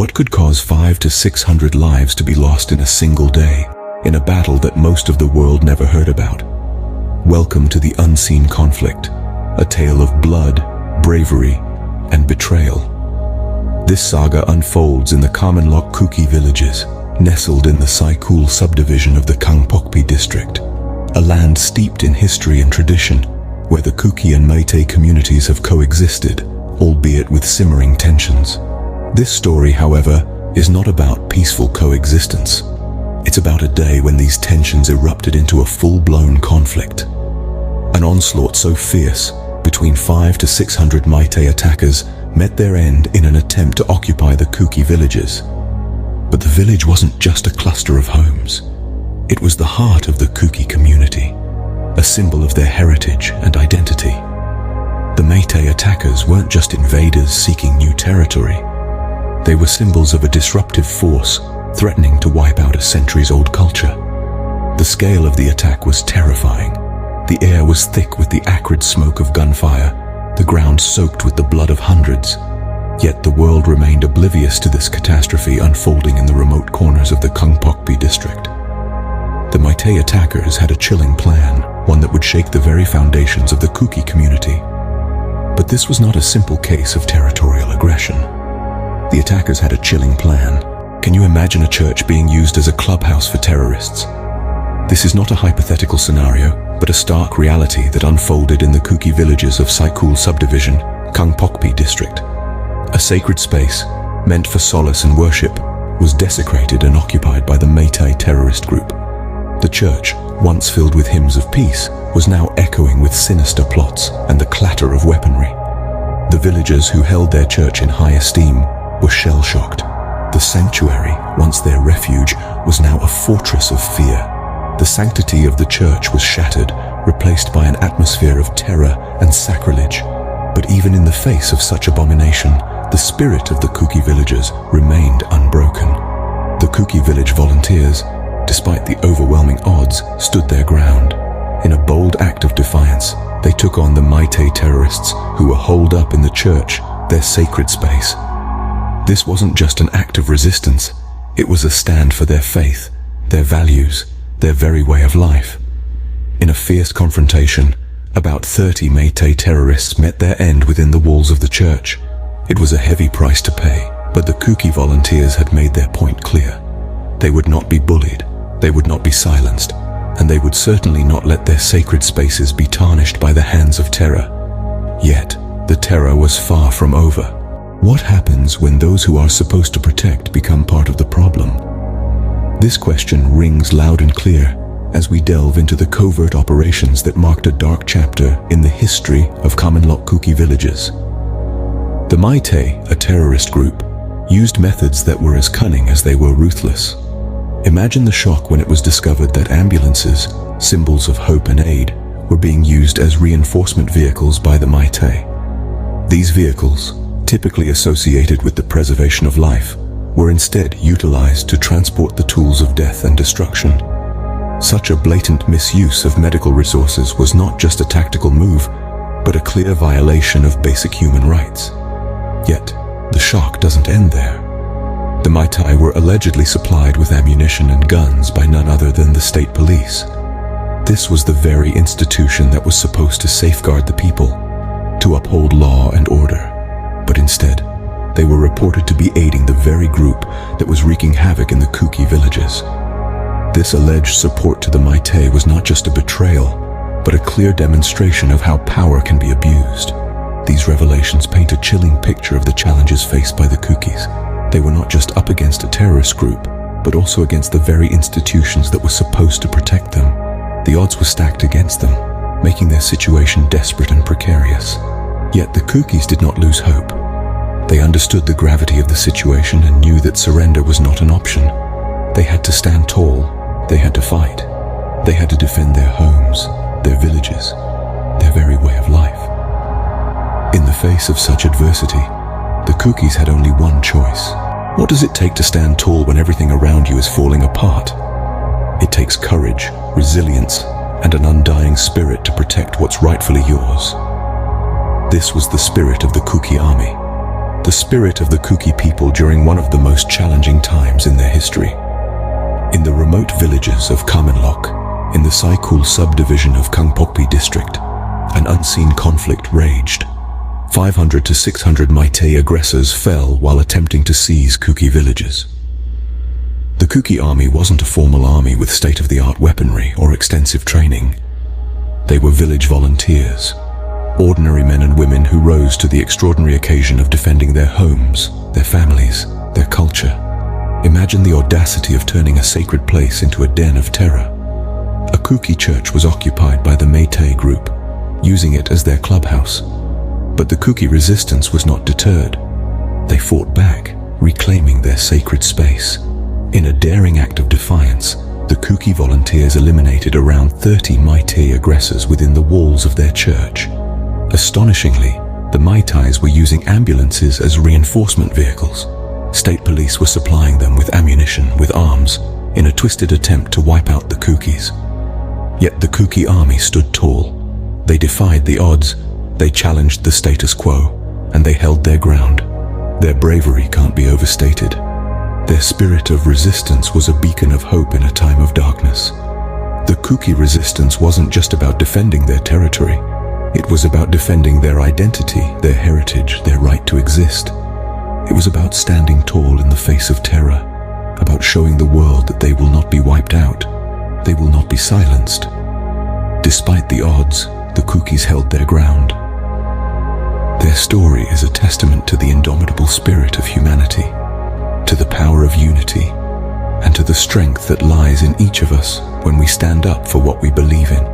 What could cause 500 to 600 lives to be lost in a single day, in a battle that most of the world never heard about? Welcome to the unseen conflict, a tale of blood, bravery, and betrayal. This saga unfolds in the Khamenlok Kuki villages, nestled in the Saikul subdivision of the Kangpokpi district, a land steeped in history and tradition, where the Kuki and Meitei communities have coexisted, albeit with simmering tensions. This story, however, is not about peaceful coexistence. It's about a day when these tensions erupted into a full-blown conflict. An onslaught so fierce, between 500 to 600 Meitei attackers met their end in an attempt to occupy the Kuki villages. But the village wasn't just a cluster of homes. It was the heart of the Kuki community, a symbol of their heritage and identity. The Meitei attackers weren't just invaders seeking new territory. They were symbols of a disruptive force threatening to wipe out a centuries-old culture. The scale of the attack was terrifying. The air was thick with the acrid smoke of gunfire, the ground soaked with the blood of hundreds. Yet the world remained oblivious to this catastrophe unfolding in the remote corners of the Kangpokpi district. The Meitei attackers had a chilling plan, one that would shake the very foundations of the Kuki community. But this was not a simple case of territorial aggression. The attackers had a chilling plan. Can you imagine a church being used as a clubhouse for terrorists? This is not a hypothetical scenario, but a stark reality that unfolded in the Kuki villages of Saikul subdivision, Kangpokpi district. A sacred space, meant for solace and worship, was desecrated and occupied by the Meitei terrorist group. The church, once filled with hymns of peace, was now echoing with sinister plots and the clatter of weaponry. The villagers who held their church in high esteem were shell-shocked. The sanctuary, once their refuge, was now a fortress of fear. The sanctity of the church was shattered, replaced by an atmosphere of terror and sacrilege. But even in the face of such abomination, the spirit of the Kuki villagers remained unbroken. The Kuki village volunteers, despite the overwhelming odds, stood their ground. In a bold act of defiance, they took on the Meitei terrorists who were holed up in the church, their sacred space. This wasn't just an act of resistance, it was a stand for their faith, their values, their very way of life. In a fierce confrontation, about 30 Meitei terrorists met their end within the walls of the church. It was a heavy price to pay, but the Kuki volunteers had made their point clear. They would not be bullied, they would not be silenced, and they would certainly not let their sacred spaces be tarnished by the hands of terror. Yet, the terror was far from over. What happens when those who are supposed to protect become part of the problem? This question rings loud and clear as we delve into the covert operations that marked a dark chapter in the history of Khamenlok Kuki villages. The Meitei, a terrorist group, used methods that were as cunning as they were ruthless. Imagine the shock when it was discovered that ambulances, symbols of hope and aid, were being used as reinforcement vehicles by the Meitei. These vehicles, typically associated with the preservation of life, were instead utilized to transport the tools of death and destruction. Such a blatant misuse of medical resources was not just a tactical move, but a clear violation of basic human rights. Yet, the shock doesn't end there. The Meitei were allegedly supplied with ammunition and guns by none other than the state police. This was the very institution that was supposed to safeguard the people, to uphold law and order. But instead, they were reported to be aiding the very group that was wreaking havoc in the Kuki villages. This alleged support to the Meitei was not just a betrayal, but a clear demonstration of how power can be abused. These revelations paint a chilling picture of the challenges faced by the Kukis. They were not just up against a terrorist group, but also against the very institutions that were supposed to protect them. The odds were stacked against them, making their situation desperate and precarious. Yet the Kukis did not lose hope. They understood the gravity of the situation and knew that surrender was not an option. They had to stand tall, they had to fight. They had to defend their homes, their villages, their very way of life. In the face of such adversity, the Kukis had only one choice. What does it take to stand tall when everything around you is falling apart? It takes courage, resilience, and an undying spirit to protect what's rightfully yours. This was the spirit of the Kuki army. the spirit of the Kuki people during one of the most challenging times in their history. In the remote villages of Khamenlok, in the Saikul subdivision of Kangpokpi district, an unseen conflict raged. 500 to 600 Meitei aggressors fell while attempting to seize Kuki villages. The Kuki army wasn't a formal army with state-of-the-art weaponry or extensive training. They were village volunteers, ordinary men and women who rose to the extraordinary occasion of defending their homes, their families, their culture. Imagine the audacity of turning a sacred place into a den of terror. A Kuki church was occupied by the Meitei group, using it as their clubhouse. But the Kuki resistance was not deterred. They fought back, reclaiming their sacred space. In a daring act of defiance, the Kuki volunteers eliminated around 30 Meitei aggressors within the walls of their church. Astonishingly, the Meiteis were using ambulances as reinforcement vehicles. State police were supplying them with ammunition, with arms, in a twisted attempt to wipe out the Kukis. Yet the Kuki army stood tall. They defied the odds, they challenged the status quo, and they held their ground. Their bravery can't be overstated. Their spirit of resistance was a beacon of hope in a time of darkness. The Kuki resistance wasn't just about defending their territory. It was about defending their identity, their heritage, their right to exist. It was about standing tall in the face of terror, about showing the world that they will not be wiped out. They will not be silenced. Despite the odds, the Kukis held their ground. Their story is a testament to the indomitable spirit of humanity, to the power of unity, and to the strength that lies in each of us when we stand up for what we believe in.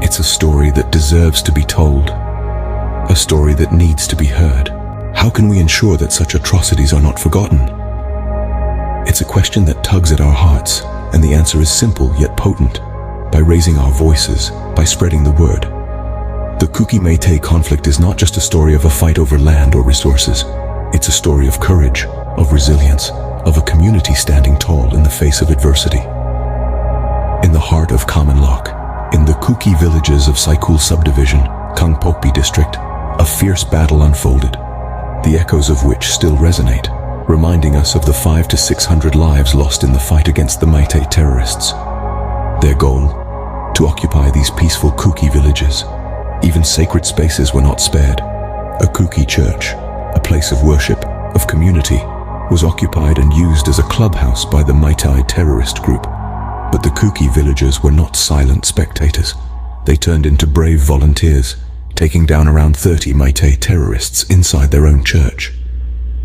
It's a story that deserves to be told, a story that needs to be heard. How can we ensure that such atrocities are not forgotten? It's a question that tugs at our hearts, and the answer is simple yet potent: by raising our voices, by spreading the word. The Kuki-Meitei conflict is not just a story of a fight over land or resources. It's a story of courage, of resilience, of a community standing tall in the face of adversity. In the heart of Khamenlok, in the Kuki villages of Saikul subdivision, Kangpokpi district, a fierce battle unfolded, the echoes of which still resonate, reminding us of the 500 to 600 lives lost in the fight against the Meitei terrorists. Their goal? To occupy these peaceful Kuki villages. Even sacred spaces were not spared. A Kuki church, a place of worship, of community, was occupied and used as a clubhouse by the Meitei terrorist group. But the Kuki villagers were not silent spectators. They turned into brave volunteers, taking down around 30 Meitei terrorists inside their own church.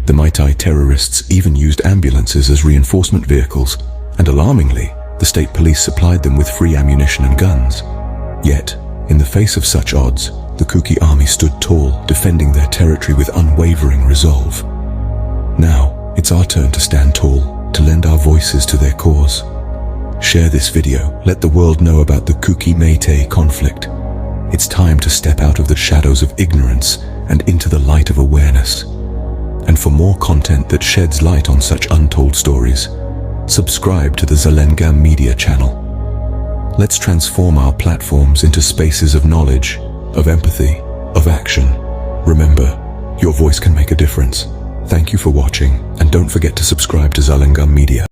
The Meitei terrorists even used ambulances as reinforcement vehicles, and alarmingly, the state police supplied them with free ammunition and guns. Yet, in the face of such odds, the Kuki army stood tall, defending their territory with unwavering resolve. Now, it's our turn to stand tall, to lend our voices to their cause. Share this video, let the world know about the Kuki-Meitei conflict. It's time to step out of the shadows of ignorance and into the light of awareness. And for more content that sheds light on such untold stories, subscribe to the Zalengam Media channel. Let's transform our platforms into spaces of knowledge, of empathy, of action. Remember, your voice can make a difference. Thank you for watching, and don't forget to subscribe to Zalengam Media.